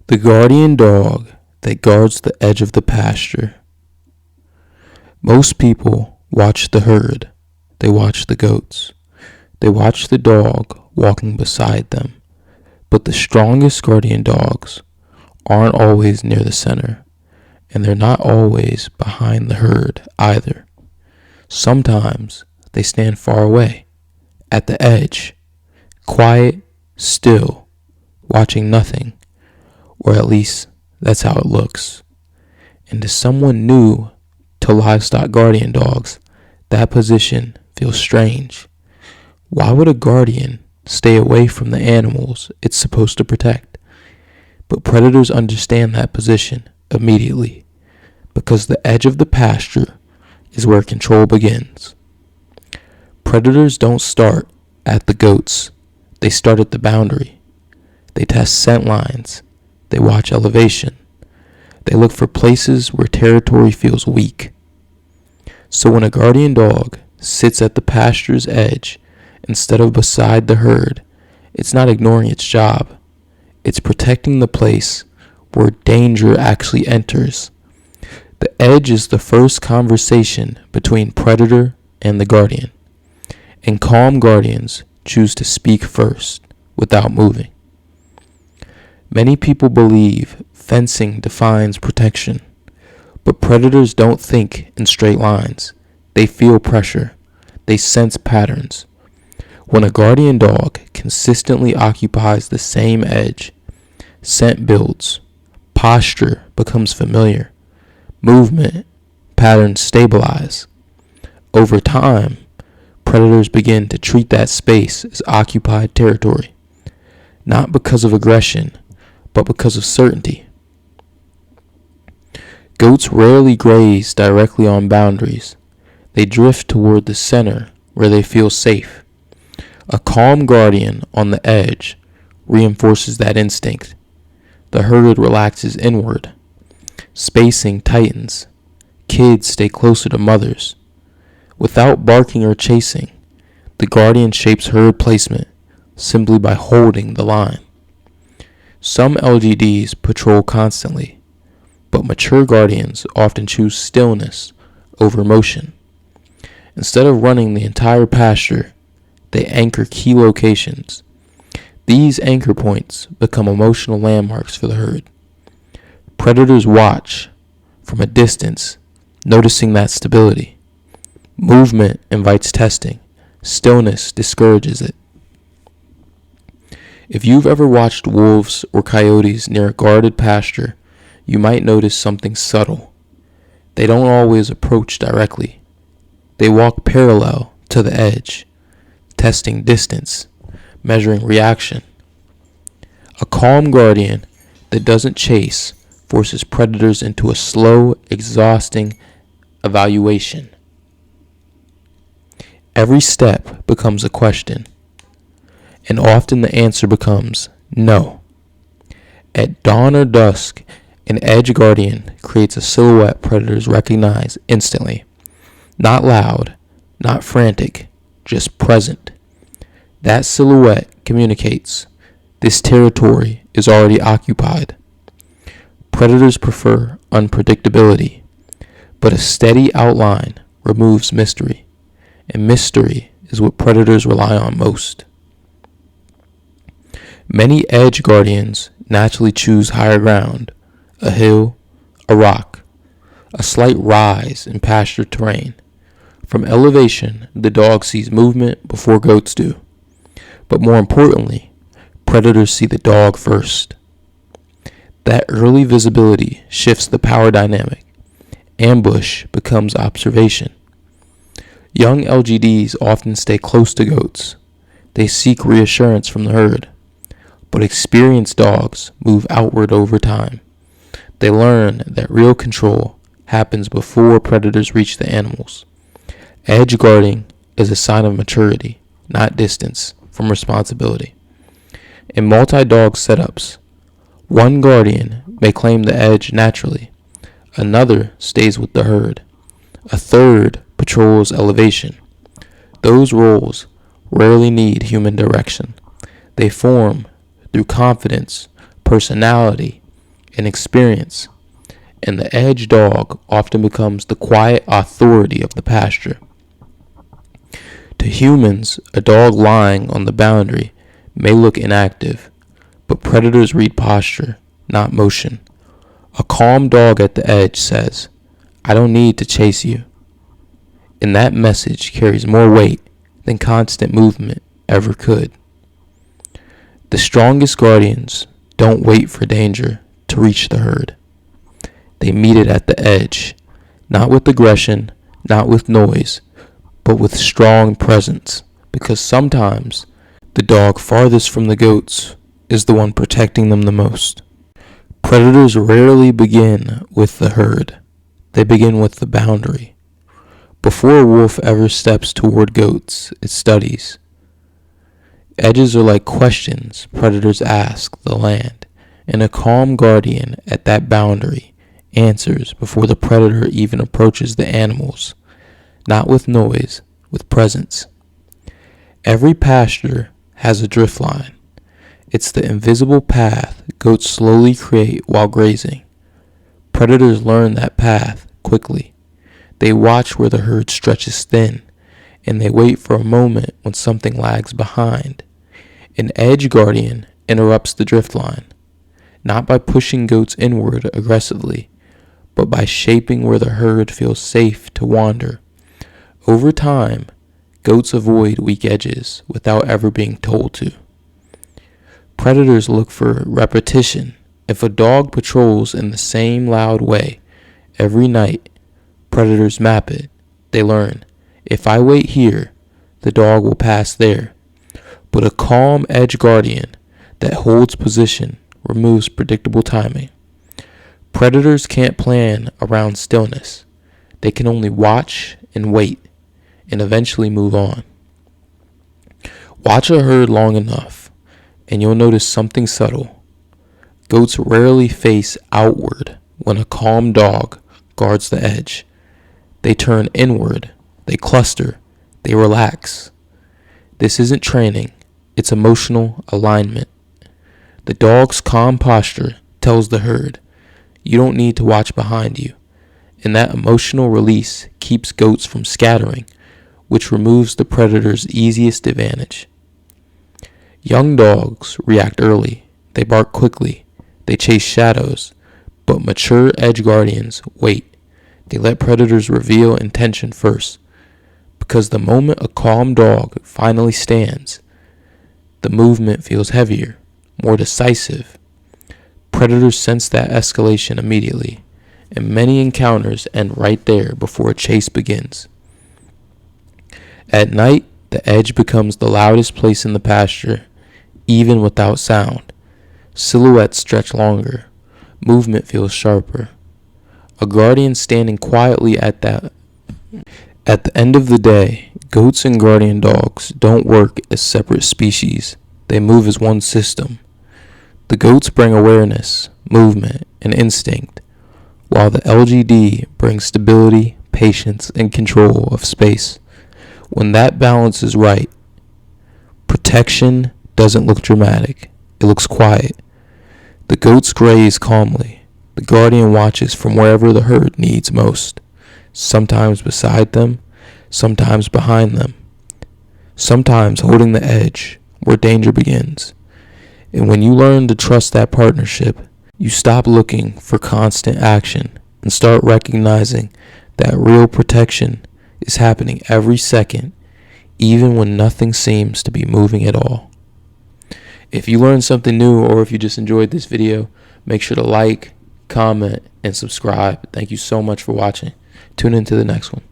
The guardian dog that guards the edge of the pasture. Most people watch the herd. They watch the goats. They watch the dog walking beside them. But the strongest guardian dogs aren't always near the center, and they're not always behind the herd either. Sometimes they stand far away, at the edge, quiet, still, watching nothing, or at least that's how it looks. And to someone new to livestock guardian dogs, that position feels strange. Why would a guardian stay away from the animals it's supposed to protect? But predators understand that position immediately, because the edge of the pasture is where control begins. Predators don't start at the goats. They start at the boundary. They test scent lines. They watch elevation. They look for places where territory feels weak. So when a guardian dog sits at the pasture's edge instead of beside the herd, it's not ignoring its job. It's protecting the place where danger actually enters. The edge is the first conversation between predator and the guardian, and calm guardians choose to speak first without moving. Many people believe fencing defines protection, but predators don't think in straight lines. They feel pressure. They sense patterns. When a guardian dog consistently occupies the same edge, scent builds, posture becomes familiar, movement patterns stabilize. Over time, predators begin to treat that space as occupied territory, not because of aggression, but because of certainty. Goats rarely graze directly on boundaries. They drift toward the center where they feel safe. A calm guardian on the edge reinforces that instinct. The herd relaxes inward. Spacing tightens. Kids stay closer to mothers. Without barking or chasing, the guardian shapes herd placement simply by holding the line. Some LGDs patrol constantly, but mature guardians often choose stillness over motion. Instead of running the entire pasture, they anchor key locations. These anchor points become emotional landmarks for the herd. Predators watch from a distance, noticing that stability. Movement invites testing. Stillness discourages it. If you've ever watched wolves or coyotes near a guarded pasture, you might notice something subtle. They don't always approach directly. They walk parallel to the edge, testing distance, measuring reaction. A calm guardian that doesn't chase forces predators into a slow, exhausting evaluation. Every step becomes a question, and often the answer becomes no. At dawn or dusk, an edge guardian creates a silhouette predators recognize instantly. Not loud, not frantic, just present. That silhouette communicates this territory is already occupied. Predators prefer unpredictability, but a steady outline removes mystery, and mystery is what predators rely on most. Many edge guardians naturally choose higher ground, a hill, a rock, a slight rise in pasture terrain. From elevation, the dog sees movement before goats do. But more importantly, predators see the dog first. That early visibility shifts the power dynamic. Ambush becomes observation. Young LGDs often stay close to goats. They seek reassurance from the herd. But experienced dogs move outward over time. They learn that real control happens before predators reach the animals. Edge guarding is a sign of maturity, not distance from responsibility. In multi-dog setups, one guardian may claim the edge naturally, another stays with the herd, a third patrols elevation. Those roles rarely need human direction. They form through confidence, personality, and experience, and the edge dog often becomes the quiet authority of the pasture. To humans, a dog lying on the boundary may look inactive, but predators read posture, not motion. A calm dog at the edge says, "I don't need to chase you." And that message carries more weight than constant movement ever could. The strongest guardians don't wait for danger to reach the herd. They meet it at the edge, not with aggression, not with noise, but with strong presence, because sometimes the dog farthest from the goats is the one protecting them the most. Predators rarely begin with the herd. They begin with the boundary. Before a wolf ever steps toward goats, it studies. Edges are like questions predators ask the land, and a calm guardian at that boundary answers before the predator even approaches the animals, not with noise, with presence. Every pasture has a drift line. It's the invisible path goats slowly create while grazing. Predators learn that path quickly. They watch where the herd stretches thin, and they wait for a moment when something lags behind. An edge guardian interrupts the drift line, not by pushing goats inward aggressively, but by shaping where the herd feels safe to wander. Over time, goats avoid weak edges without ever being told to. Predators look for repetition. If a dog patrols in the same loud way every night, predators map it. They learn, if I wait here, the dog will pass there. But a calm edge guardian that holds position removes predictable timing. Predators can't plan around stillness. They can only watch and wait, and eventually move on. Watch a herd long enough, and you'll notice something subtle. Goats rarely face outward when a calm dog guards the edge. They turn inward, they cluster, they relax. This isn't training, it's emotional alignment. The dog's calm posture tells the herd, you don't need to watch behind you, and that emotional release keeps goats from scattering, which removes the predator's easiest advantage. Young dogs react early, they bark quickly, they chase shadows, but mature edge guardians wait. They let predators reveal intention first, because the moment a calm dog finally stands, the movement feels heavier, more decisive. Predators sense that escalation immediately, and many encounters end right there before a chase begins. At night, the edge becomes the loudest place in the pasture, even without sound. Silhouettes stretch longer, movement feels sharper. A guardian standing quietly at the end of the day, goats and guardian dogs don't work as separate species. They move as one system. The goats bring awareness, movement, and instinct, while the LGD brings stability, patience, and control of space. When that balance is right, protection doesn't look dramatic, it looks quiet. The goats graze calmly. The guardian watches from wherever the herd needs most, sometimes beside them, sometimes behind them, sometimes holding the edge where danger begins. And when you learn to trust that partnership, you stop looking for constant action and start recognizing that real protection is happening every second, even when nothing seems to be moving at all. If you learned something new, or if you just enjoyed this video, make sure to like, comment, and subscribe. Thank you so much for watching. Tune into the next one.